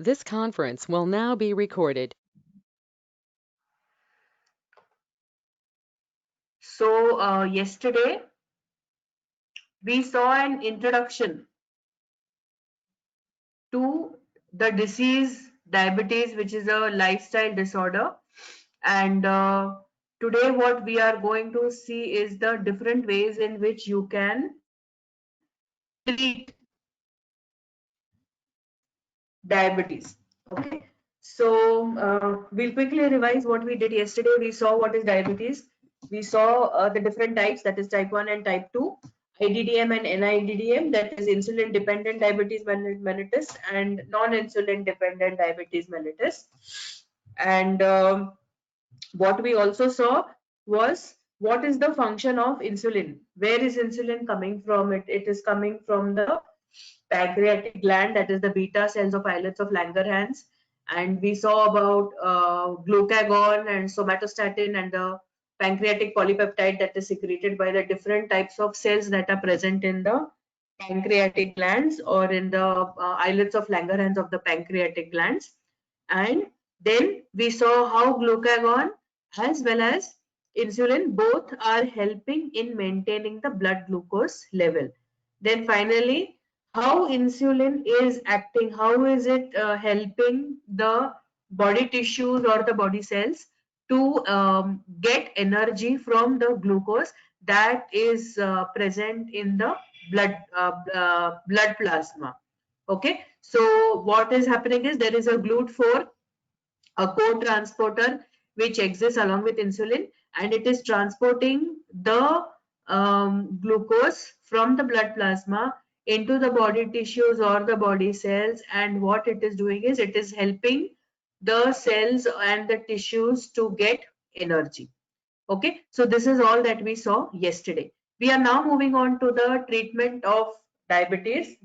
This conference will now be recorded. So yesterday we saw an introduction to the disease diabetes, which is a lifestyle disorder. And today what we are going to see is the different ways in which you can treat diabetes. Okay. So we'll quickly revise what we did yesterday. We saw what is diabetes. We saw the different types, that is type 1 and type 2, IDDM and NIDDM, that is insulin dependent diabetes mellitus and non-insulin dependent diabetes mellitus. And what we also saw was what is the function of insulin. Where is insulin coming from? It is coming from the pancreatic gland, that is the beta cells of islets of Langerhans. And we saw about glucagon and somatostatin and the pancreatic polypeptide that is secreted by the different types of cells that are present in the pancreatic glands or in the islets of Langerhans of the pancreatic glands. And then we saw how glucagon as well as insulin both are helping in maintaining the blood glucose level. Then finally, how insulin is acting, how is it helping the body tissues or the body cells to get energy from the glucose that is present in the blood plasma. Okay, so what is happening is there is a GLUT4, a co-transporter which exists along with insulin, and it is transporting the glucose from the blood plasma into the body tissues or the body cells. And what it is doing is it is helping the cells and the tissues to get energy. Okay, so this is all that we saw yesterday. We are now moving on to the treatment of diabetes.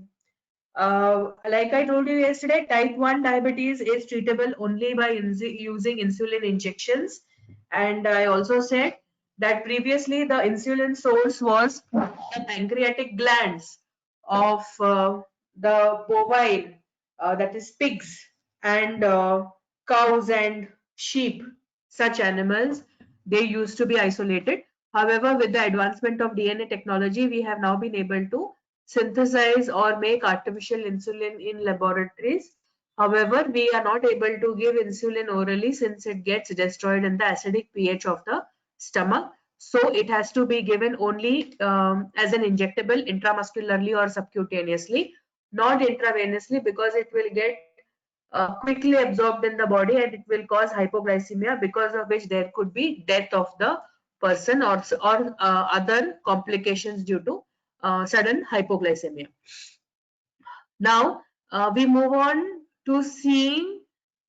Like I told you yesterday, type 1 diabetes is treatable only by using insulin injections. And I also said that previously the insulin source was the pancreatic glands of the bovine, that is pigs and cows and sheep, such animals. They used to be isolated. However, with the advancement of DNA technology, we have now been able to synthesize or make artificial insulin in laboratories. However, we are not able to give insulin orally since it gets destroyed in the acidic pH of the stomach. So it has to be given only as an injectable intramuscularly or subcutaneously, not intravenously, because it will get quickly absorbed in the body and it will cause hypoglycemia, because of which there could be death of the person or other complications due to sudden hypoglycemia. Now we move on to seeing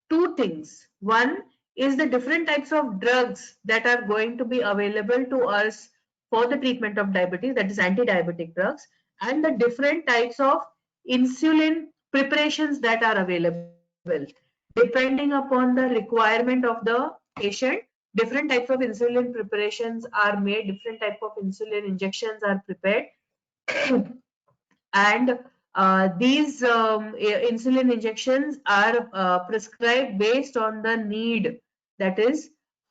two things. One is the different types of drugs that are going to be available to us for the treatment of diabetes, that is anti-diabetic drugs, and the different types of insulin preparations that are available. Depending upon the requirement of the patient, different types of insulin preparations are made, different type of insulin injections are prepared. And these insulin injections are prescribed based on the need, that is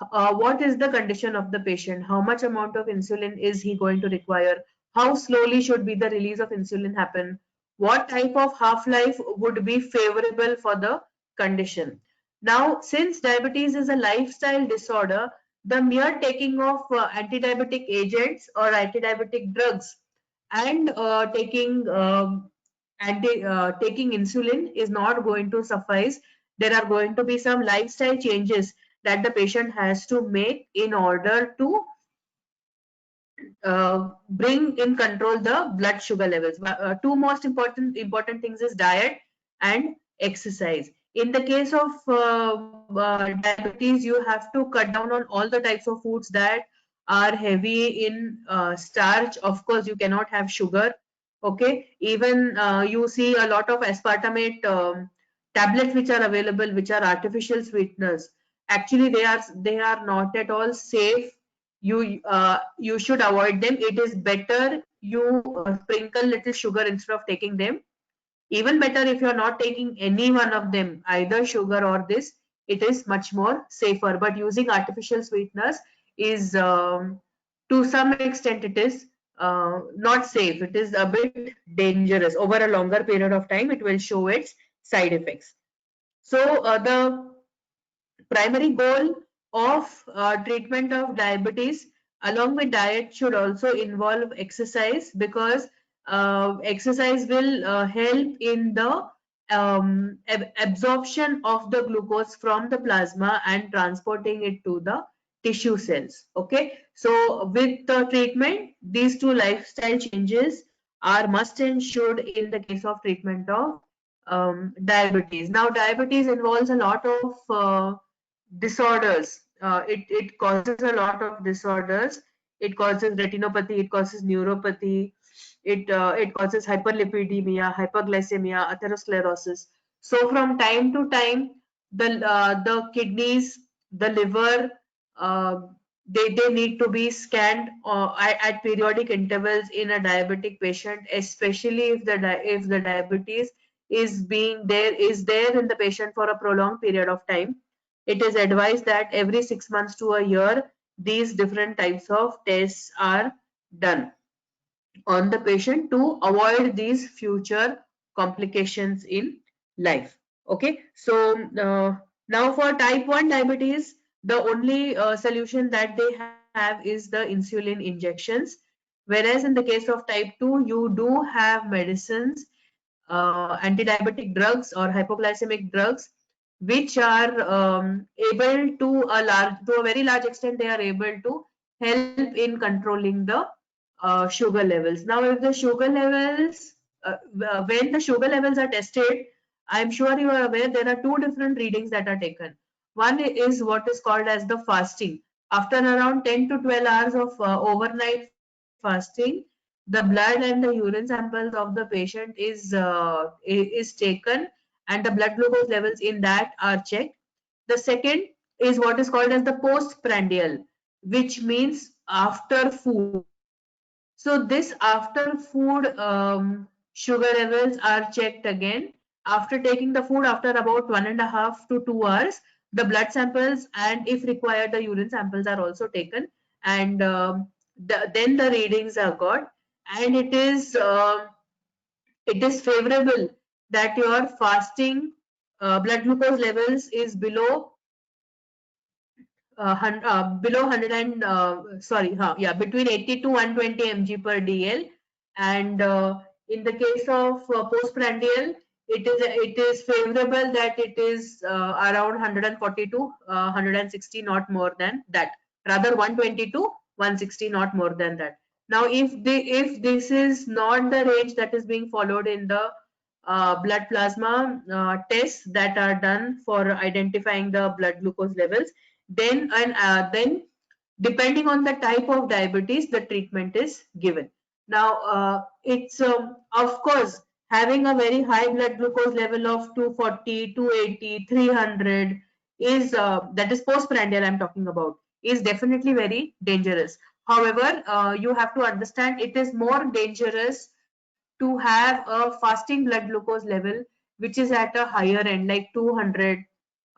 what is the condition of the patient, how much amount of insulin is he going to require, how slowly should be the release of insulin happen, what type of half-life would be favorable for the condition. Now, since diabetes is a lifestyle disorder, the mere taking of anti-diabetic agents or anti-diabetic drugs and taking insulin is not going to suffice. There are going to be some lifestyle changes that the patient has to make in order to bring in control the blood sugar levels. Two most important things is diet and exercise. In the case of diabetes, you have to cut down on all the types of foods that are heavy in starch. Of course, you cannot have sugar. Okay, even you see a lot of aspartame tablets which are available, which are artificial sweeteners. Actually, they are not at all safe. You should avoid them. It is better you sprinkle little sugar instead of taking them. Even better if you're not taking any one of them, either sugar or this, it is much more safer. But using artificial sweeteners is, to some extent, it is not safe. It is a bit dangerous. Over a longer period of time, it will show its side effects. So the primary goal of treatment of diabetes along with diet should also involve exercise, because exercise will help in the absorption of the glucose from the plasma and transporting it to the tissue cells. Okay, so with the treatment, these two lifestyle changes are must and should in the case of treatment of diabetes. Now, diabetes involves a lot of disorders. It causes a lot of disorders. It causes retinopathy, it causes neuropathy, it causes hyperlipidemia, hyperglycemia, atherosclerosis. So from time to time, the kidneys, the liver, uh, they need to be scanned at periodic intervals in a diabetic patient, especially if the diabetes is there in the patient for a prolonged period of time. It is advised that every 6 months to a year, these different types of tests are done on the patient to avoid these future complications in life. Okay, so now for type 1 diabetes, the only solution that they have is the insulin injections. Whereas in the case of type 2, you do have medicines, anti-diabetic drugs or hypoglycemic drugs, which are able to a very large extent, they are able to help in controlling the sugar levels. Now, if the sugar levels, when the sugar levels are tested, I'm sure you are aware there are two different readings that are taken. One is what is called as the fasting. After around 10 to 12 hours of overnight fasting, the blood and the urine samples of the patient is taken, and the blood glucose levels in that are checked. The second is what is called as the postprandial, which means after food. So this after food sugar levels are checked again after taking the food after about 1.5 to 2 hours. The blood samples and if required the urine samples are also taken, and then the readings are got, and it is favorable that your fasting blood glucose levels is below 100 and between 80 to 120 mg per dl, and in the case of postprandial, it is favorable that it is around 140 to 160, not more than that, rather 120 to 160, not more than that. Now, if this is not the range that is being followed in the blood plasma tests that are done for identifying the blood glucose levels, then depending on the type of diabetes, the treatment is given. Now, it's of course, having a very high blood glucose level of 240, 280, 300 is that is postprandial I'm talking about, is definitely very dangerous. However, you have to understand it is more dangerous to have a fasting blood glucose level which is at a higher end, like 200,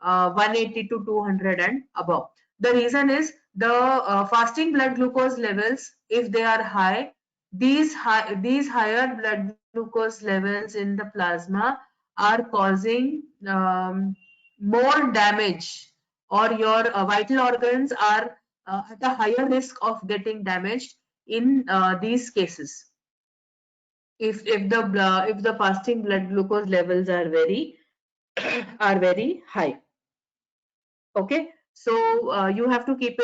180 to 200 and above. The reason is the fasting blood glucose levels, if they are high, these higher blood glucose levels in the plasma are causing more damage, or your vital organs are at a higher risk of getting damaged in these cases if the fasting blood glucose levels are very are very high. Okay, so you have to keep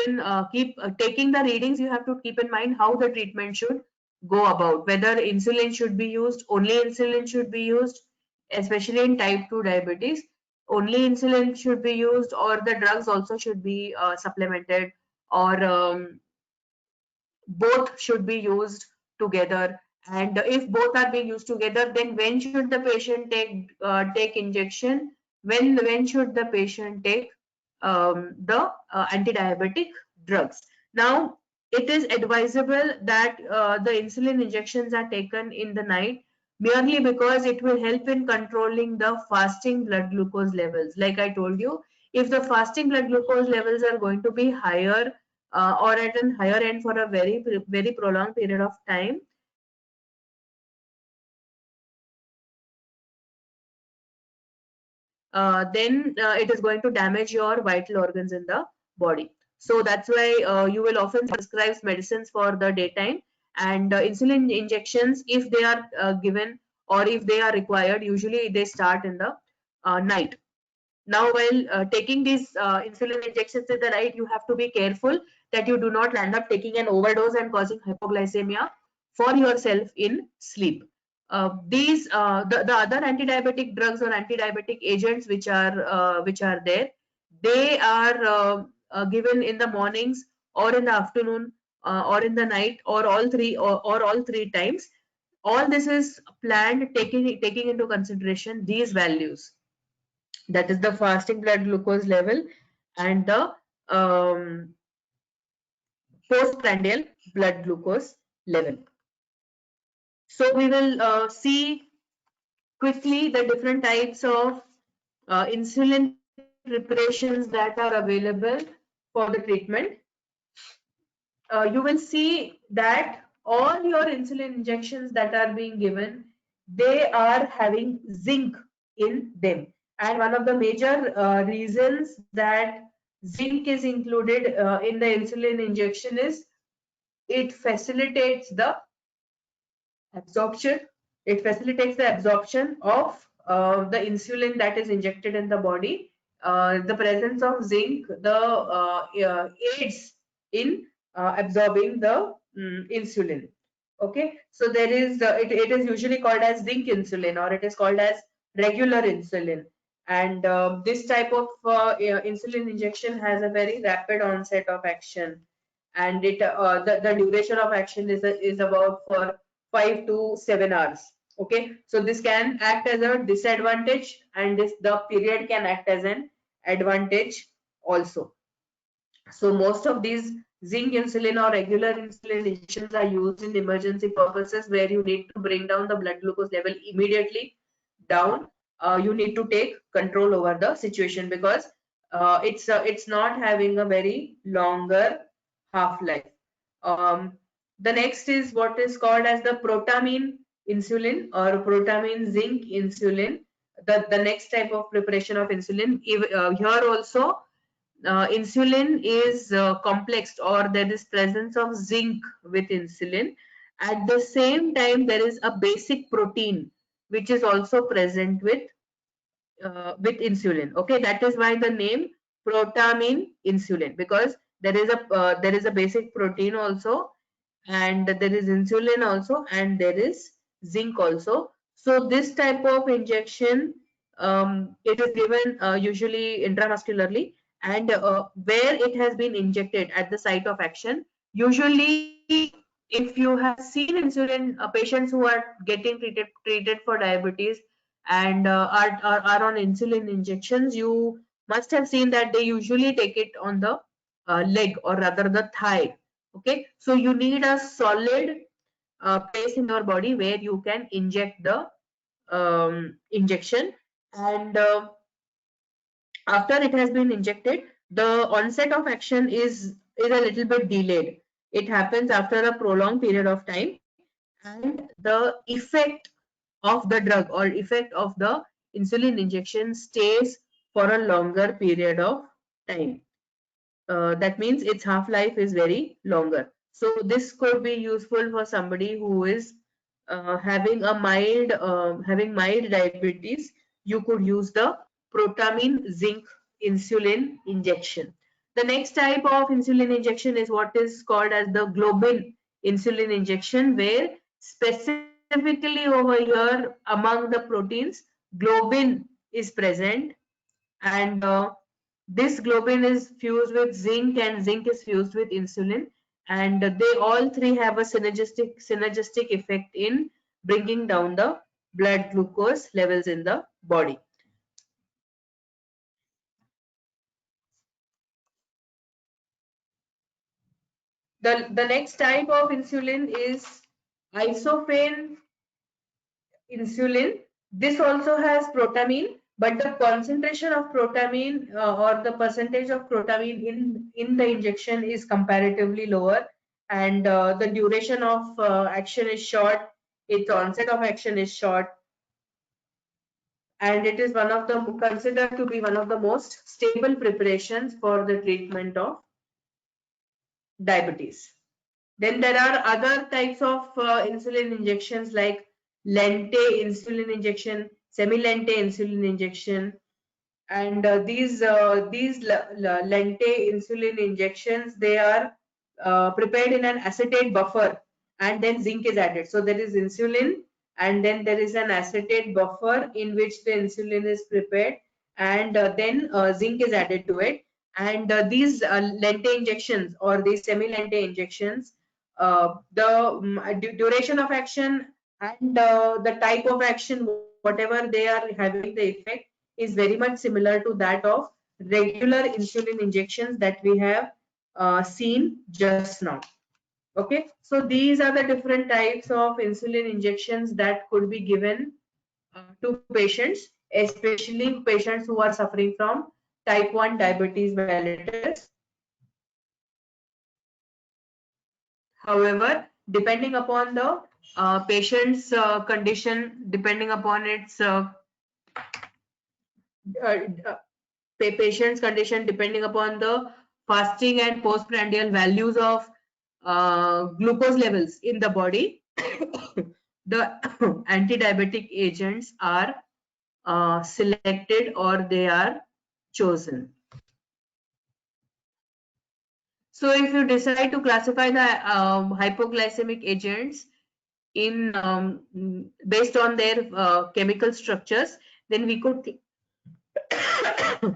taking the readings. You have to keep in mind how the treatment should go about, whether insulin should be used, only insulin should be used, especially in type 2 diabetes. Only insulin should be used, or the drugs also should be supplemented, or both should be used together. And if both are being used together, then when should the patient take injection? When should the patient take the anti-diabetic drugs? Now, it is advisable that the insulin injections are taken in the night merely because it will help in controlling the fasting blood glucose levels. Like I told you, if the fasting blood glucose levels are going to be higher or at a higher end for a very prolonged period of time, then it is going to damage your vital organs in the body. So that's why you will often prescribe medicines for the daytime, and insulin injections, if they are given or if they are required, usually they start in the night. Now, while taking these insulin injections in the night, you have to be careful that you do not end up taking an overdose and causing hypoglycemia for yourself in sleep. The other anti-diabetic drugs or anti-diabetic agents which are there, they are given in the mornings or in the afternoon or in the night, or or all three times. All this is planned, taking into consideration these values, that is the fasting blood glucose level and the postprandial blood glucose level. So we will see quickly the different types of insulin preparations that are available for the treatment. You will see that all your insulin injections that are being given, they are having zinc in them. And one of the major reasons that zinc is included in the insulin injection is it facilitates the absorption. It facilitates the absorption of the insulin that is injected in the body. The presence of zinc aids in absorbing the insulin. Okay, so there is it is usually called as zinc insulin, or it is called as regular insulin. And this type of insulin injection has a very rapid onset of action, and the duration of action is about for 5 to 7 hours. Okay, so this can act as a disadvantage, and the period can act as an advantage also. So most of these zinc insulin or regular insulin injections are used in emergency purposes, where you need to bring down the blood glucose level immediately down. You need to take control over the situation, because it's not having a very longer half-life. The next is what is called as the protamine insulin or protamine zinc insulin. The next type of preparation of insulin. Here also insulin is complexed, or there is presence of zinc with insulin. At the same time, there is a basic protein which is also present with insulin. Okay, that is why the name protamine insulin, because there is a basic protein also, and there is insulin also, and there is zinc also. So this type of injection, it is given usually intramuscularly, and where it has been injected at the site of action. Usually, if you have seen insulin patients who are getting treated for diabetes and are on insulin injections, you must have seen that they usually take it on the leg, or rather the thigh. Okay, so you need a solid place in your body where you can inject the injection, and after it has been injected, the onset of action is a little bit delayed. It happens after a prolonged period of time, and the effect of the drug or effect of the insulin injection stays for a longer period of time. That means its half-life is very longer. So this could be useful for somebody who is having mild diabetes. You could use the protamine zinc insulin injection. The next type of insulin injection is what is called as the globin insulin injection, where specifically over here among the proteins, globin is present, and this globin is fused with zinc, and zinc is fused with insulin, and they all three have a synergistic effect in bringing down the blood glucose levels in the body. The next type of insulin is isophane insulin. This also has protamine, but the concentration of protamine or the percentage of protamine in the injection is comparatively lower, and the duration of action is short. Its onset of action is short, and it is one of the considered to be one of the most stable preparations for the treatment of diabetes. Then there are other types of insulin injections like lente insulin injection, semi-lente insulin injection, and these lente insulin injections, they are prepared in an acetate buffer, and then zinc is added. So there is insulin, and then there is an acetate buffer in which the insulin is prepared, and then zinc is added to it. And these lente injections or these semi-lente injections, the duration of action and the type of action, whatever they are having the effect, is very much similar to that of regular insulin injections that we have seen just now. Okay, so these are the different types of insulin injections that could be given to patients, especially patients who are suffering from type 1 diabetes mellitus. However, depending upon the patient's condition, depending upon its uh, uh, patient's condition, depending upon the fasting and postprandial values of glucose levels in the body, the anti-diabetic agents are selected or they are chosen. So if you decide to classify the hypoglycemic agents in based on their chemical structures, then we could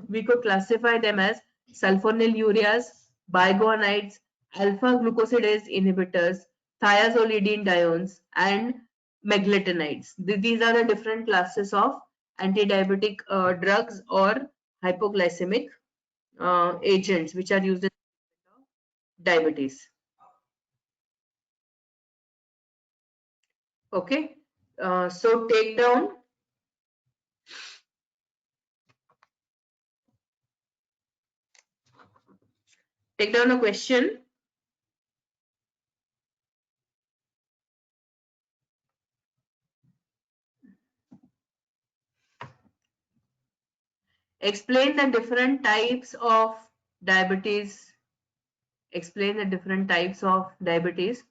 we could classify them as sulfonylureas, biguanides, alpha glucosidase inhibitors, thiazolidinediones, and meglitinides. These are the different classes of anti-diabetic drugs or hypoglycemic agents which are used in diabetes. Okay, so take down a question. Explain the different types of diabetes. Explain the different types of diabetes.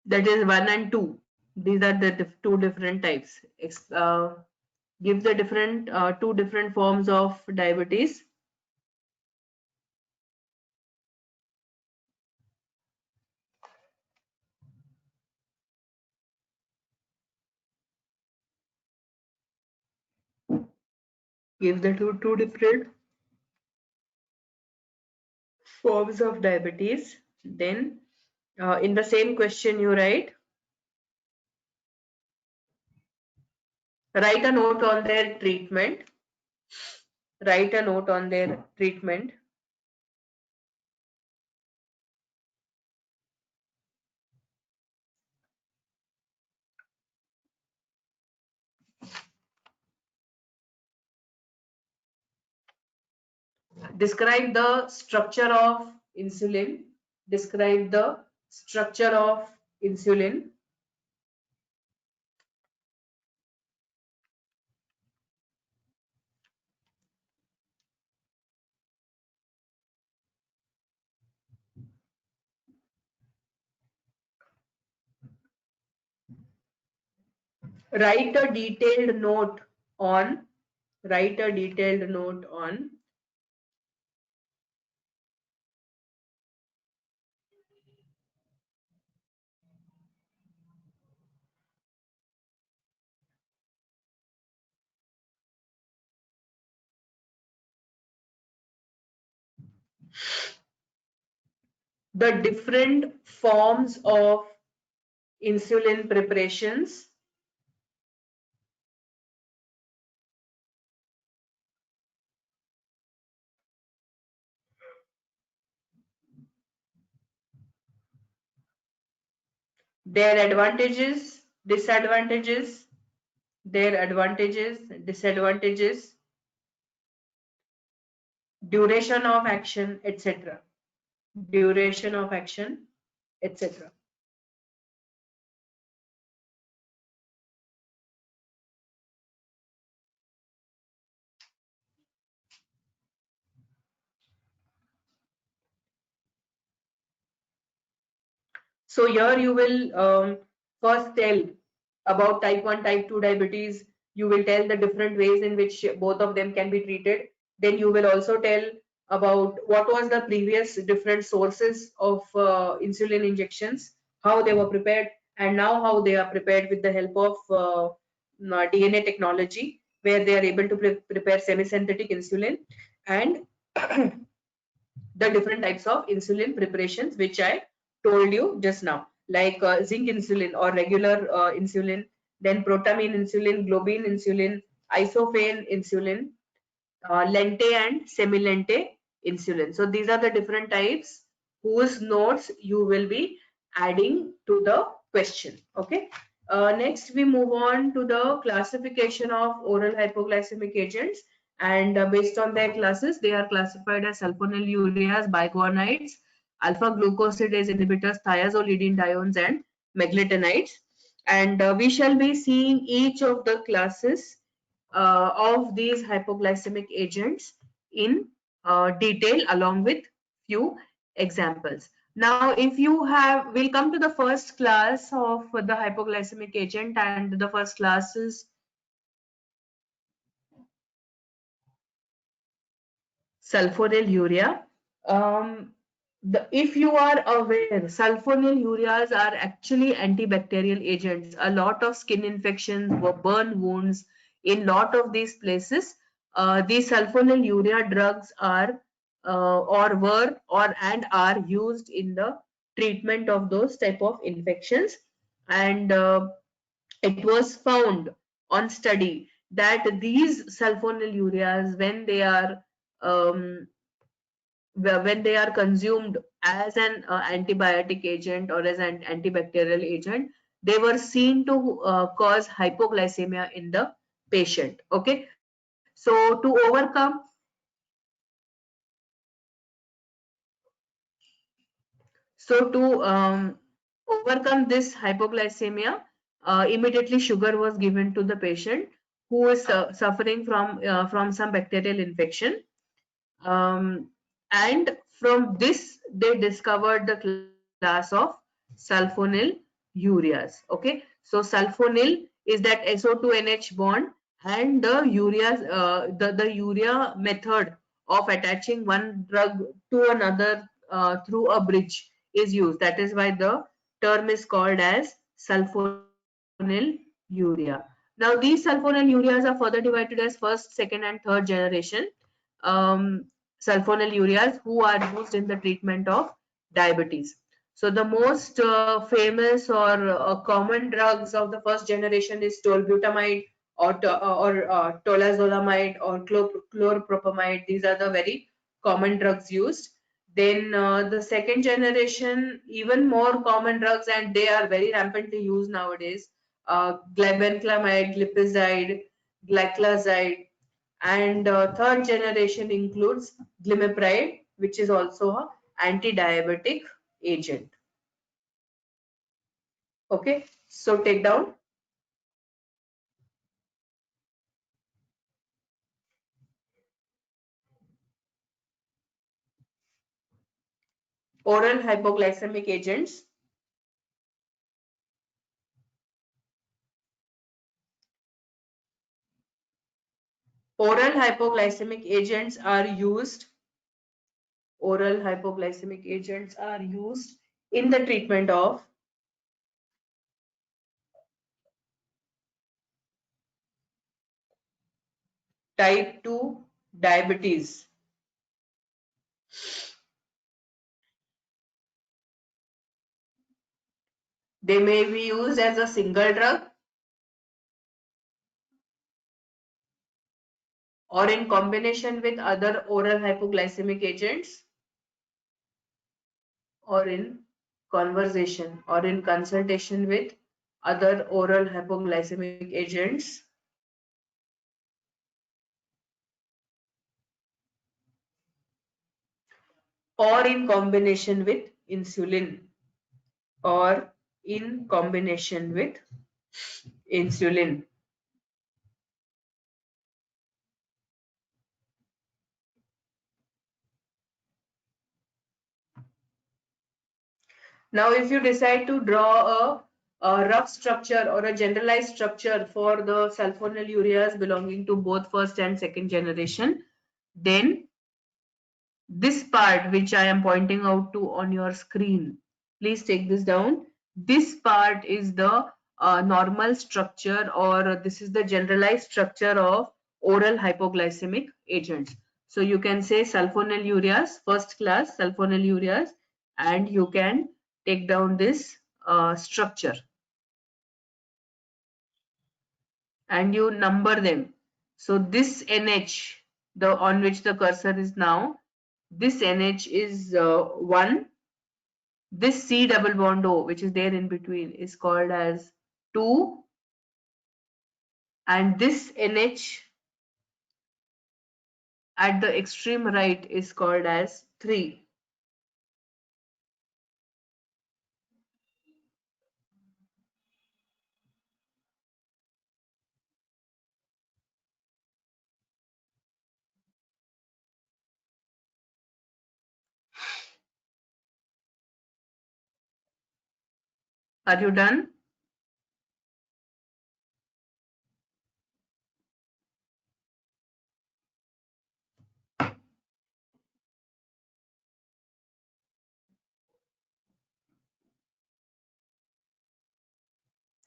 That is 1 and 2. These are the two different types. Give the different two different forms of diabetes. Give the two different forms of diabetes. Then in the same question you write a note on their treatment. Write a note on their treatment. Describe the structure of insulin. Describe the structure of insulin. Write a detailed note on. Write a detailed note on the different forms of insulin preparations. their advantages, disadvantages, their advantages, disadvantages, duration of action, etc. Duration of action, etc. So here you will first tell about type 1, type 2 diabetes. You will tell the different ways in which both of them can be treated. Then you will also tell about what was the previous different sources of insulin injections, how they were prepared, and now how they are prepared with the help of DNA technology, where they are able to prepare semi-synthetic insulin and the different types of insulin preparations which I told you just now, like zinc insulin or regular insulin, then protamine insulin, globin insulin, isophane insulin, lente and semi-lente insulin. So these are the different types whose notes you will be adding to the question. Okay. Next, we move on to the classification of oral hypoglycemic agents. And based on their classes, they are classified as sulfonylureas, biguanides, alpha glucosidase inhibitors, thiazolidinediones, and meglitinides. And we shall be seeing each of the classes of these hypoglycemic agents in detail along with few examples. Now, if you have, we'll come to the first class of the hypoglycemic agent, and the first class is sulfonylurea. If you are aware, sulfonylureas are actually antibacterial agents. A lot of skin infections, burn wounds, in lot of these places, these sulfonylurea drugs are or were or and are used in the treatment of those type of infections. And it was found on study that these sulfonylureas, um, when they are consumed as an antibiotic agent or as an antibacterial agent, they were seen to cause hypoglycemia in the patient. Okay, so to overcome overcome this hypoglycemia, immediately sugar was given to the patient who is suffering from some bacterial infection. And from this, they discovered the class of sulfonyl ureas. Okay, so sulfonyl is that SO2NH bond, and the the urea method of attaching one drug to another through a bridge is used. That is why the term is called as sulfonyl urea. Now, these sulfonyl ureas are further divided as first, second, and third generation um, sulfonylureas who are used in the treatment of diabetes. So the most famous or common drugs of the first generation is tolbutamide or tolazolamide or chloropropamide. These are the very common drugs used. Then the second generation, even more common drugs, and they are very rampantly used nowadays. Glibenclamide, glipizide, gliclazide, and third generation includes glimepiride, which is also a anti-diabetic agent. Okay, so take down. Oral hypoglycemic agents. Oral hypoglycemic agents are used. Oral hypoglycemic agents are used in the treatment of type 2 diabetes. They may be used as a single drug or in combination with other oral hypoglycemic agents, or in conversation or in consultation with other oral hypoglycemic agents, or in combination with insulin, or in combination with insulin. Now, if you decide to draw a rough structure or a generalized structure for the sulfonylureas belonging to both first and second generation, then this part which I am pointing out to on your screen, please take this down. This part is the normal structure, or this is the generalized structure of oral hypoglycemic agents. So you can say sulfonylureas, first class sulfonylureas, and you can take down this structure and you number them. So this NH, the on which the cursor is now, this NH is 1. This C double bond O, which is there in between, is called as 2, and this NH at the extreme right is called as 3. Are you done?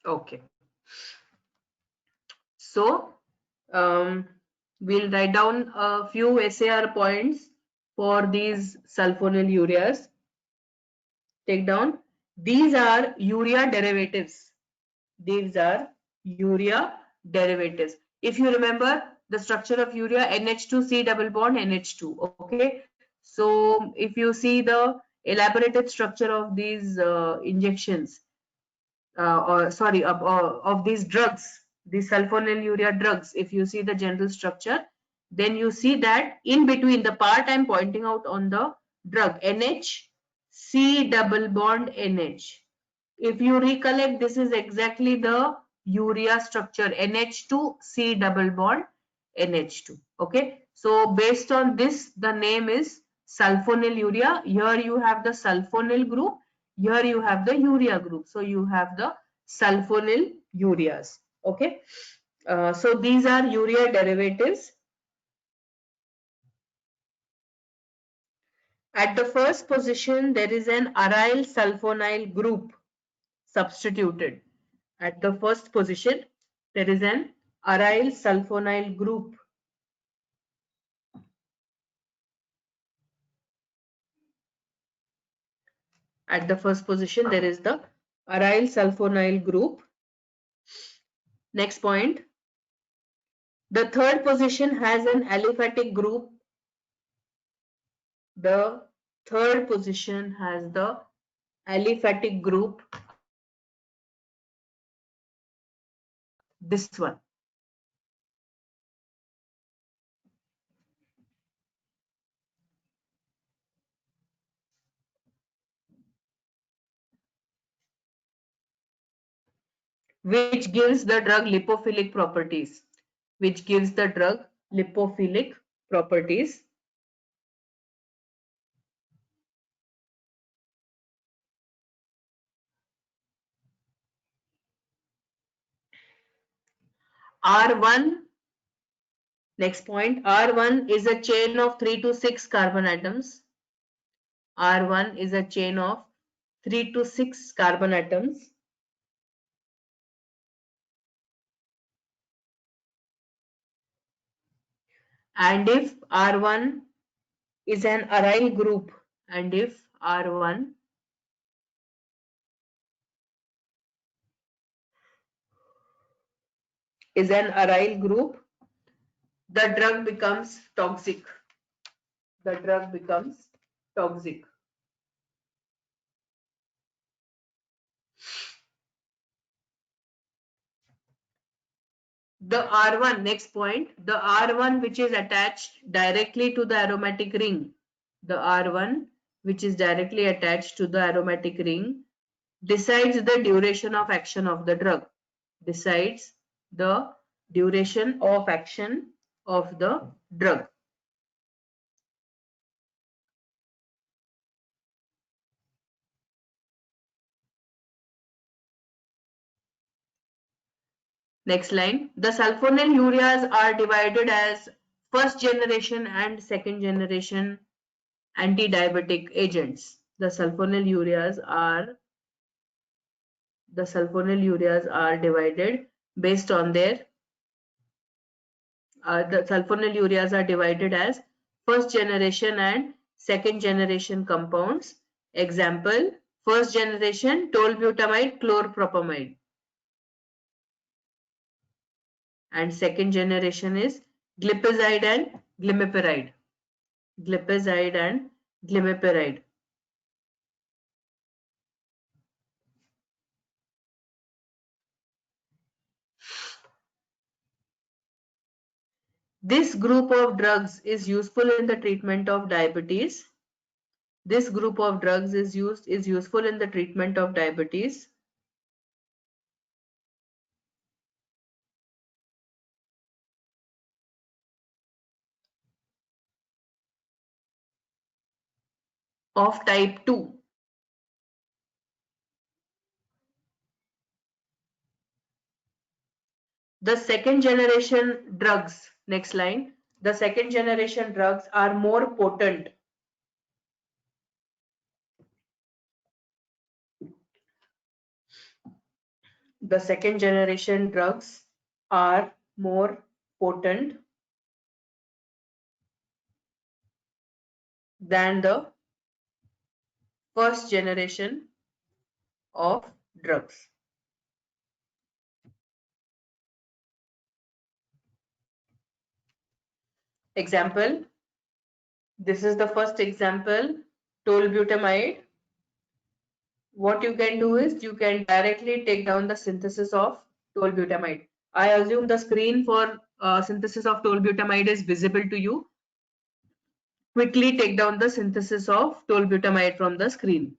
Okay. So we'll write down a few SAR points for these sulfonylureas. Take down. These are urea derivatives. These are urea derivatives. If you remember the structure of urea, NH2C double bond NH2. Okay. So if you see the elaborated structure of these injections, or sorry, of these drugs, the sulfonylurea drugs, if you see the general structure, then you see that in between the part I'm pointing out on the drug, NH, C double bond NH. If you recollect, this is exactly the urea structure, NH2, C double bond NH2. Okay. So based on this, the name is sulfonylurea. Here you have the sulfonyl group. Here you have the urea group. So you have the sulfonyl ureas. Okay. So these are urea derivatives. At the first position, there is an aryl sulfonyl group substituted. At the first position, there is an aryl sulfonyl group. At the first position, there is the aryl sulfonyl group. Next point. The third position has an aliphatic group. The third position has the aliphatic group. This one. Which gives the drug lipophilic properties. Which gives the drug lipophilic properties. R1, next point, R1 is a chain of 3 to 6 carbon atoms. R1 is a chain of 3 to 6 carbon atoms. And if R1 is an aryl group, and if R1 is an aryl group, the drug becomes toxic. The drug becomes toxic. the R1, next point, the R1 which is attached directly to the aromatic ring, the R1 which is directly attached to the aromatic ring decides the duration of action of the drug, decides the duration of action of the drug. Next line, the sulfonyl ureas are divided as first generation and second generation anti-diabetic agents. The sulfonyl ureas are divided based on their the sulfonyl ureas are divided as first generation and second generation compounds. Example, first generation tolbutamide chlorpropamide, and second generation is glipizide and glimepiride. Glipizide and glimepiride. This group of drugs is useful in the treatment of diabetes. This group of drugs is useful in the treatment of diabetes. Of type 2. The second generation drugs, next line, the second generation drugs are more potent. The second generation drugs are more potent than the first generation of drugs. Example, this is the first example, tolbutamide. What you can do is you can directly take down the synthesis of tolbutamide. I assume the screen for synthesis of tolbutamide is visible to you. Quickly take down the synthesis of tolbutamide from the screen.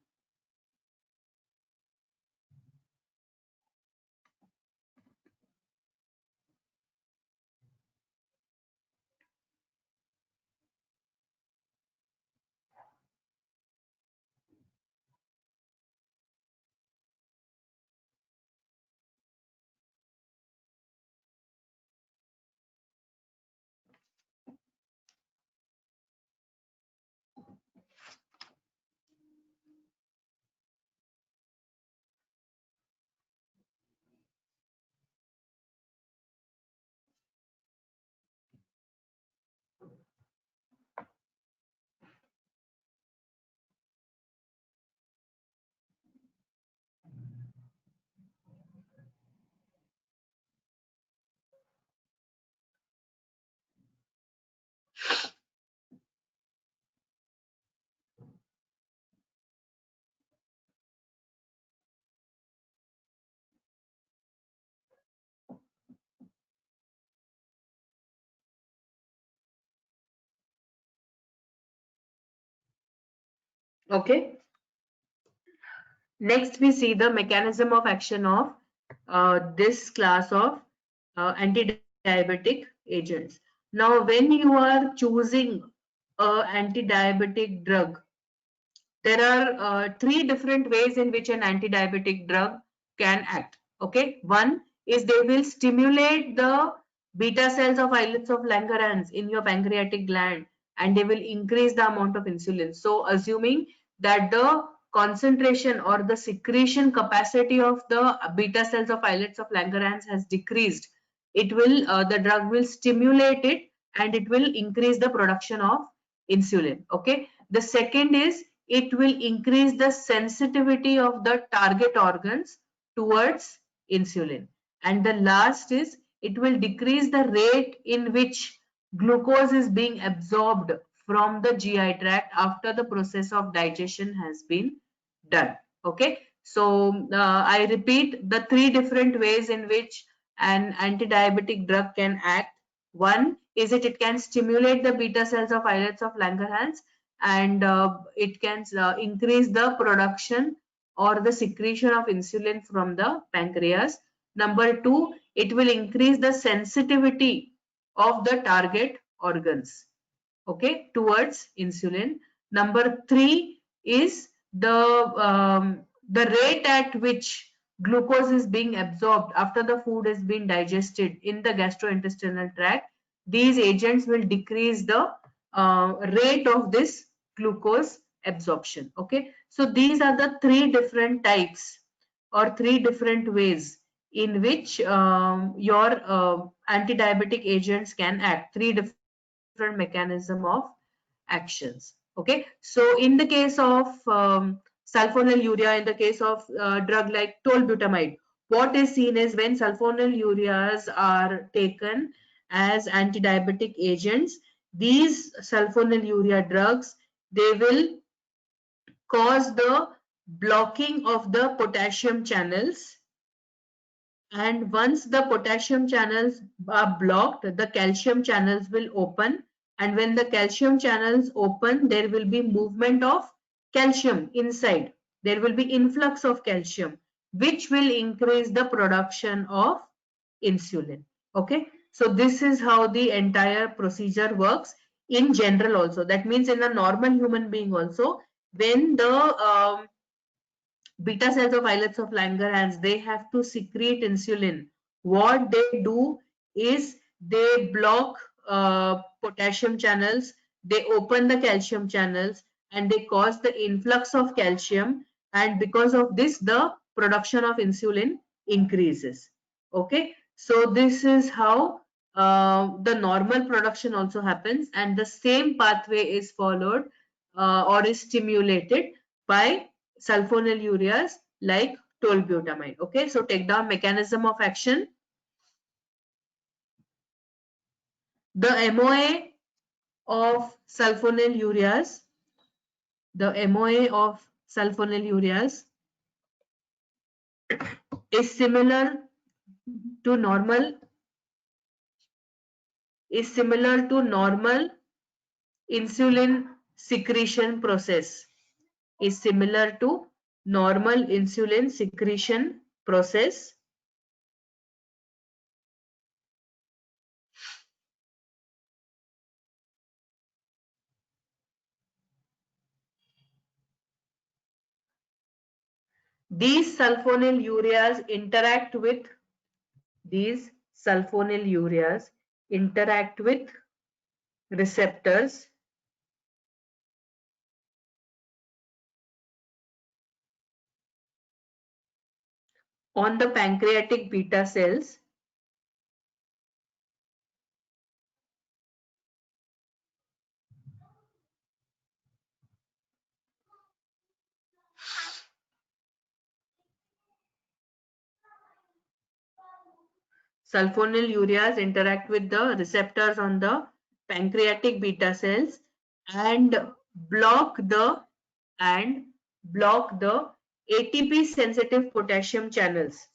Okay. Next, we see the mechanism of action of this class of anti-diabetic agents. Now, when you are choosing an anti-diabetic drug, there are three different ways in which an anti-diabetic drug can act. Okay, one is they will stimulate the beta cells of islets of Langerhans in your pancreatic gland, and they will increase the amount of insulin. So, assuming that the concentration or the secretion capacity of the beta cells of islets of Langerhans has decreased, it will the drug will stimulate it and it will increase the production of insulin. Okay, the second is it will increase the sensitivity of the target organs towards insulin, and the last is it will decrease the rate in which glucose is being absorbed from the GI tract after the process of digestion has been done. Okay, so I repeat the three different ways in which an anti-diabetic drug can act. One is it can stimulate the beta cells of islets of Langerhans, and it can increase the production or the secretion of insulin from the pancreas. Number two, it will increase the sensitivity of the target organs, okay, towards insulin. Number three is the rate at which glucose is being absorbed after the food has been digested in the gastrointestinal tract. These agents will decrease the rate of this glucose absorption. Okay, so these are the three different types or three different ways in which your anti-diabetic agents can act. Three different mechanism of actions. Okay, so in the case of sulfonylurea, in the case of drug like tolbutamide, what is seen is when sulfonylureas are taken as anti-diabetic agents, these sulfonylurea drugs, they will cause the blocking of the potassium channels, and once the potassium channels are blocked, the calcium channels will open, and when the calcium channels open, there will be movement of calcium inside. There will be influx of calcium, which will increase the production of insulin. Okay, so this is how the entire procedure works in general also. That means in a normal human being also, when the beta cells of islets of Langerhans, they have to secrete insulin. What they do is they block potassium channels, they open the calcium channels, and they cause the influx of calcium, and because of this the production of insulin increases. Okay, so this is how the normal production also happens, and the same pathway is followed or is stimulated by sulfonylureas like tolbutamide. Okay, so take down mechanism of action. The MOA of sulfonylureas, the MOA of sulfonylureas is similar to normal insulin secretion process, is similar to normal insulin secretion process. These sulfonylureas interact with receptors on the pancreatic beta cells, sulfonylureas interact with the receptors on the pancreatic beta cells and block the ATP sensitive potassium channels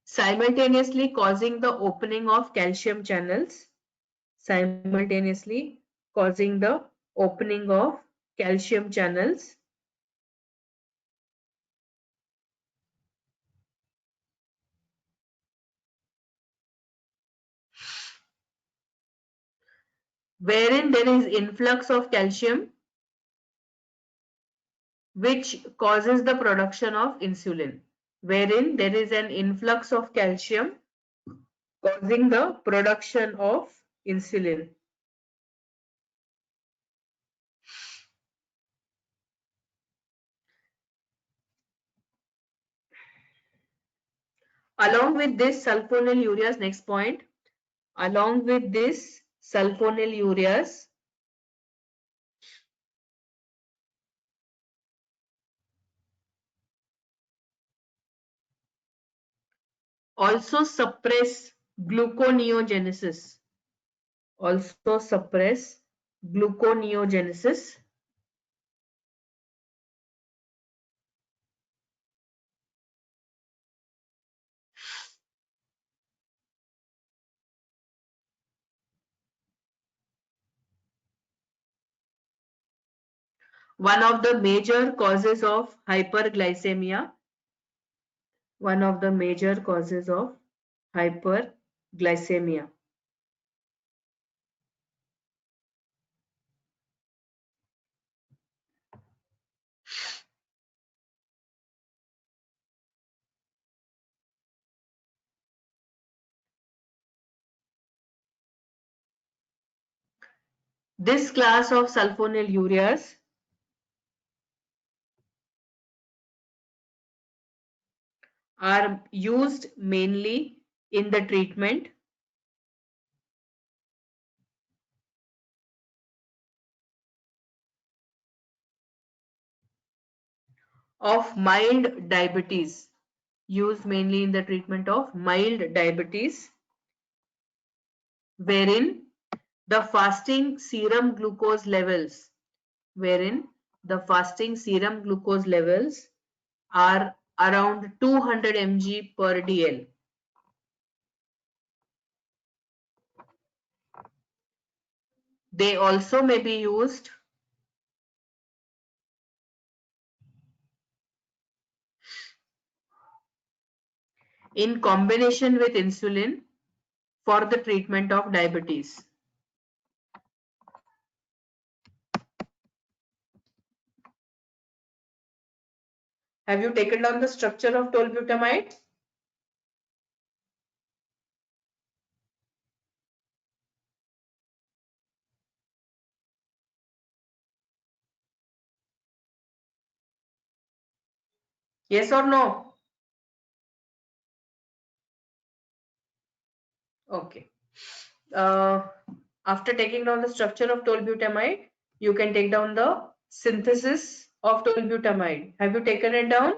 simultaneously causing the opening of calcium channels, wherein there is influx of calcium, which causes the production of insulin, wherein there is an influx of calcium causing the production of insulin. Along with this sulfonylureas, next point, along with this sulfonylureas also suppress gluconeogenesis also suppress gluconeogenesis. One of the major causes of hyperglycemia. One of the major causes of hyperglycemia. This class of sulfonylureas are used mainly in the treatment of mild diabetes. Used mainly in the treatment of mild diabetes, wherein the fasting serum glucose levels, are around 200 mg per dl. They also may be used in combination with insulin for the treatment of diabetes. Have you taken down the structure of tolbutamide? Yes or no? Okay. After taking down the structure of tolbutamide, you can take down the synthesis of tolbutamide. Have you taken it down?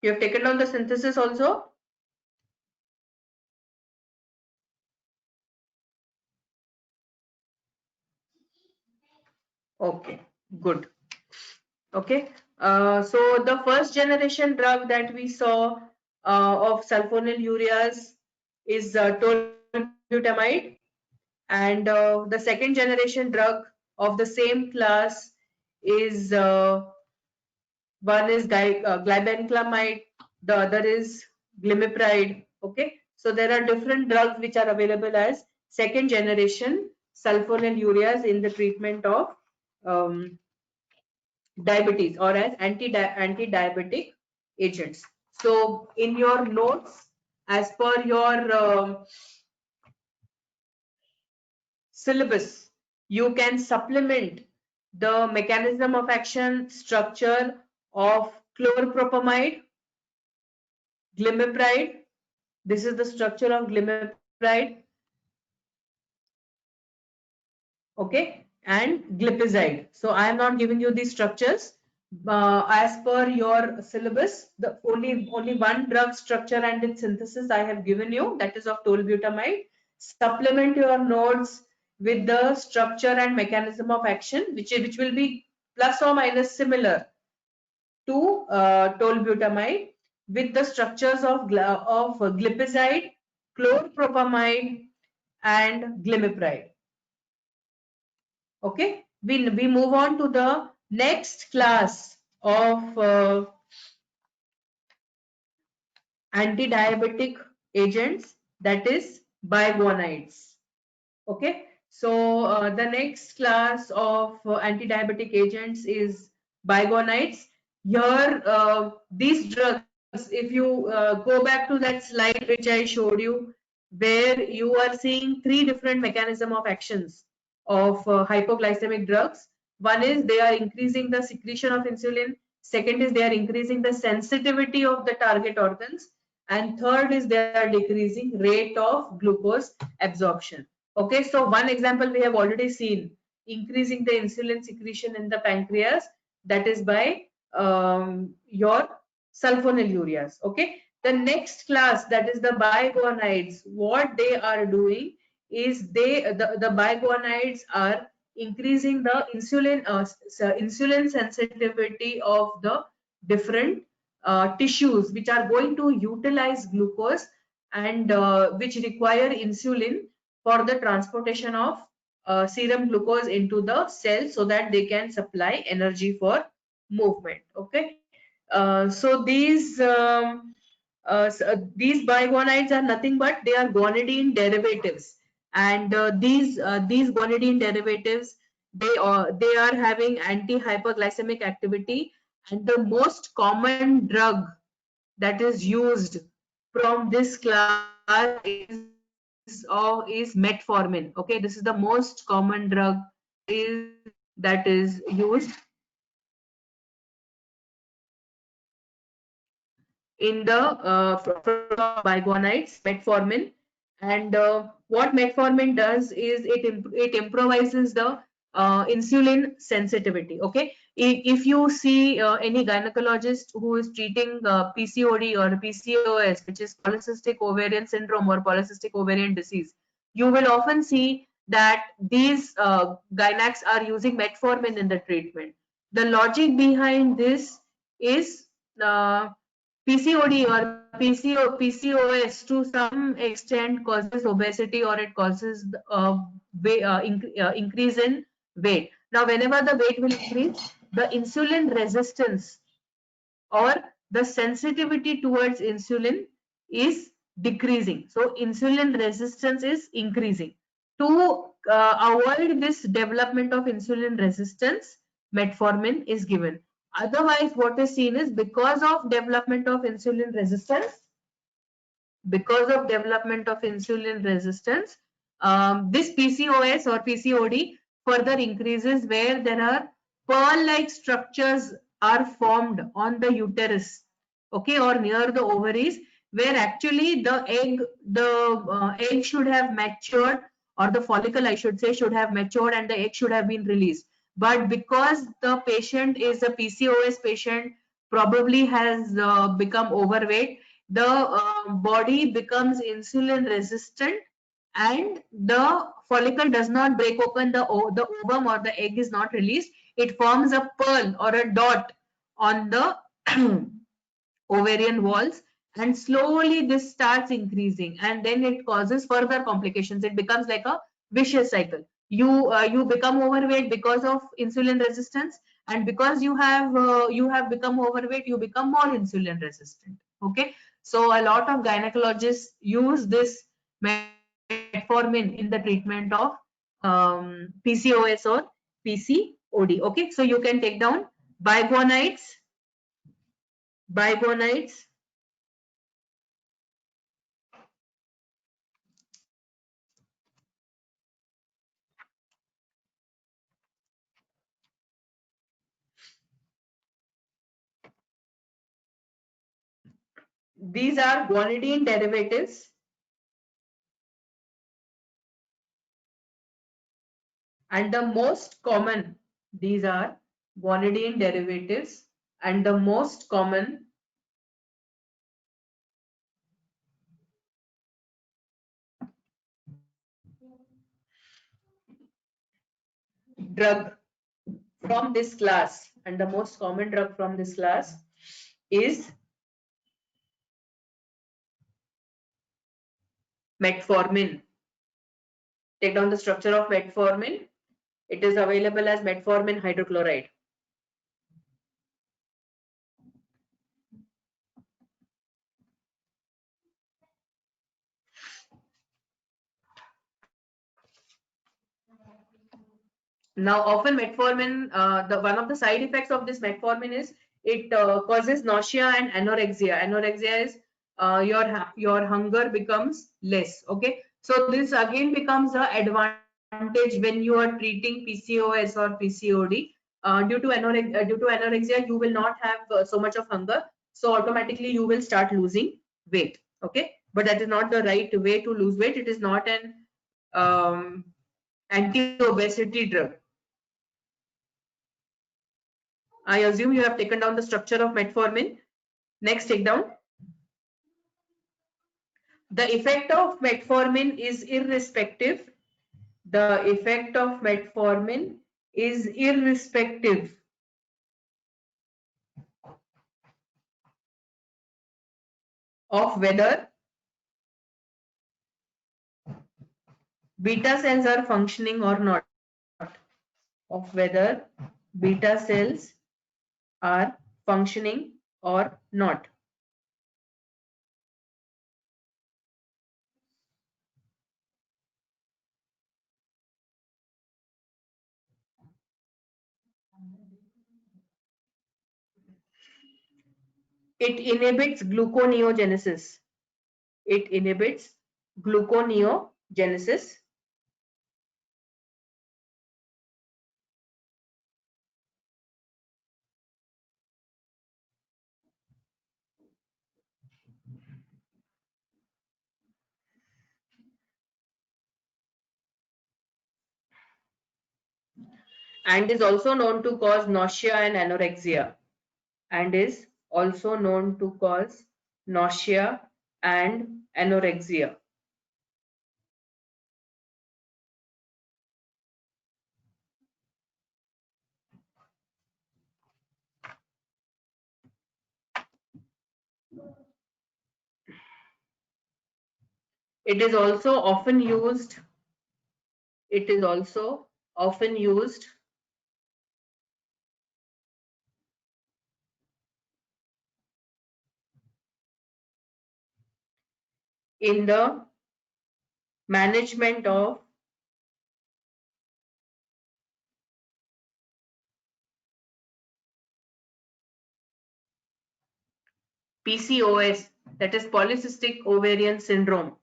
You have taken down the synthesis also? Okay, good. Okay, so the first generation drug that we saw of sulfonylureas is tolbutamide, and the second generation drug of the same class is one is glibenclamide, the other is glimepiride. Okay, so there are different drugs which are available as second generation sulfonylureas in the treatment of diabetes or as anti-diabetic agents. So in your notes, as per your syllabus, you can supplement the mechanism of action, structure of chloropropamide, glimepiride. This is the structure of glimepiride. Okay, and glipizide. So I am not giving you these structures. As per your syllabus, the only one drug structure and its synthesis I have given you, that is of tolbutamide. Supplement your notes with the structure and mechanism of action, which will be plus or minus similar to tolbutamide, with the structures of glipizide, chloropropamide, and glimepiride. Okay, we move on to the next class of anti-diabetic agents, that is biguanides. Okay, so the next class of anti-diabetic agents is biguanides. Here, these drugs, if you go back to that slide which I showed you, where you are seeing three different mechanism of actions of hypoglycemic drugs. One is they are increasing the secretion of insulin. Second is they are increasing the sensitivity of the target organs. and third is they are decreasing rate of glucose absorption. Okay, so one example we have already seen, increasing the insulin secretion in the pancreas, that is by your sulfonylureas. Okay, the next class, that is the biguanides, what they are doing is the biguanides are increasing the insulin sensitivity of the different tissues which are going to utilize glucose and which require insulin for the transportation of serum glucose into the cell so that they can supply energy for movement. Okay, these biguanides are nothing but they are guanidine derivatives, and these guanidine derivatives, they are having anti-hyperglycemic activity, and the most common drug that is used from this class is metformin. Okay, this is the most common drug that is used in the biguanides, metformin. And what metformin does is it improvises the insulin sensitivity. Okay, if you see any gynecologist who is treating PCOD or PCOS, which is polycystic ovarian syndrome or polycystic ovarian disease, you will often see that these gynacs are using metformin in the treatment. The logic behind this is PCOD or PCOS to some extent causes obesity, or it causes increase in weight. Now, whenever the weight will increase, the insulin resistance or the sensitivity towards insulin is decreasing. So, insulin resistance is increasing. To avoid this development of insulin resistance, metformin is given. Otherwise, what is seen is because of development of insulin resistance, this PCOS or PCOD further increases where there are pearl-like structures are formed on the uterus, okay, or near the ovaries, where actually the egg should have matured, or the follicle, I should say, should have matured, and the egg should have been released. But because the patient is a PCOS patient, probably has become overweight, the body becomes insulin resistant, and the follicle does not break open, the ovum or the egg is not released. It forms a pearl or a dot on the ovarian walls, and slowly this starts increasing, and then it causes further complications. It becomes like a vicious cycle. You become overweight because of insulin resistance, and because you have become overweight, you become more insulin resistant. Okay, so a lot of gynecologists use this metformin in the treatment of PCOS or PCOD. Okay, so you can take down biguanides. These are guanidine derivatives, and the most common, these are guanidine derivatives, and the most common drug from this class, and the most common drug from this class is metformin. Take down the structure of metformin. It is available as metformin hydrochloride. Now, often metformin, one of the side effects of this metformin is it causes nausea and anorexia. Anorexia is your hunger becomes less. Okay, so this again becomes an advantage when you are treating PCOS or PCOD. Due to anorexia, you will not have so much of hunger, so automatically you will start losing weight. Okay, but that is not the right way to lose weight. It is not an anti-obesity drug. I assume you have taken down the structure of metformin. Next, take down. The effect of metformin is irrespective. The effect of metformin is irrespective of whether beta cells are functioning or not. Of whether beta cells are functioning or not. It inhibits gluconeogenesis. It inhibits gluconeogenesis. And is also known to cause nausea and anorexia. And is also known to cause nausea and anorexia. It is also often used. It is also often used in the management of PCOS, that is polycystic ovarian syndrome.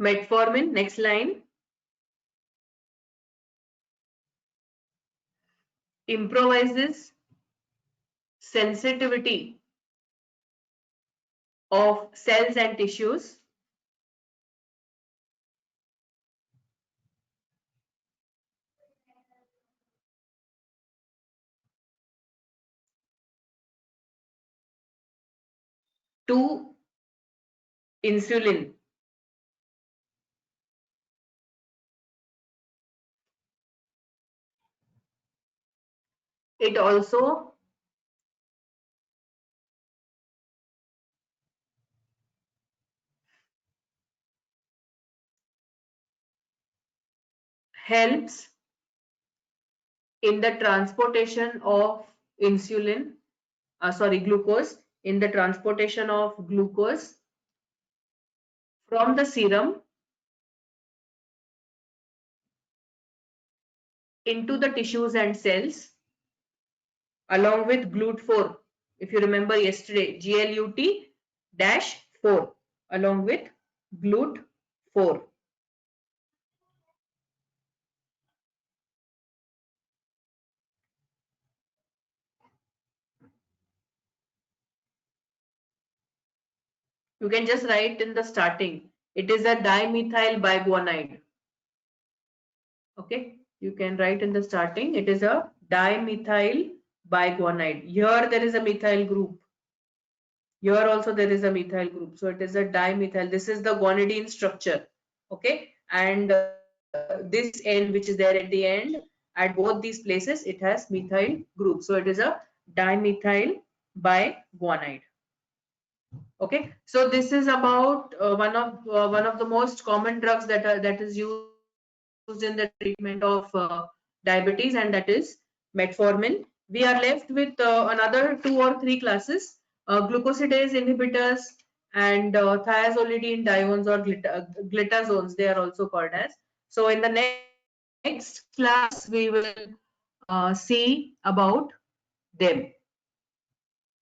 Metformin, next line. Improvises sensitivity of cells and tissues to insulin. It also helps in the transportation of glucose, in the transportation of glucose from the serum into the tissues and cells, along with GLUT4. If you remember yesterday, GLUT-4, along with GLUT4. You can just write in the starting, it is a dimethyl biguanide. Okay, you can write in the starting, it is a dimethyl biguanide. Here there is a methyl group. Here also there is a methyl group. So it is a dimethyl. This is the guanidine structure. Okay, and this end which is there at the end, at both these places it has methyl group. So it is a dimethyl biguanide. Okay, so this is about one of the most common drugs that is used in the treatment of diabetes, and that is metformin. We are left with another 2 or 3 classes, glucosidase inhibitors and thiazolidine diones or glitazones, they are also called as. So in the next class, we will see about them.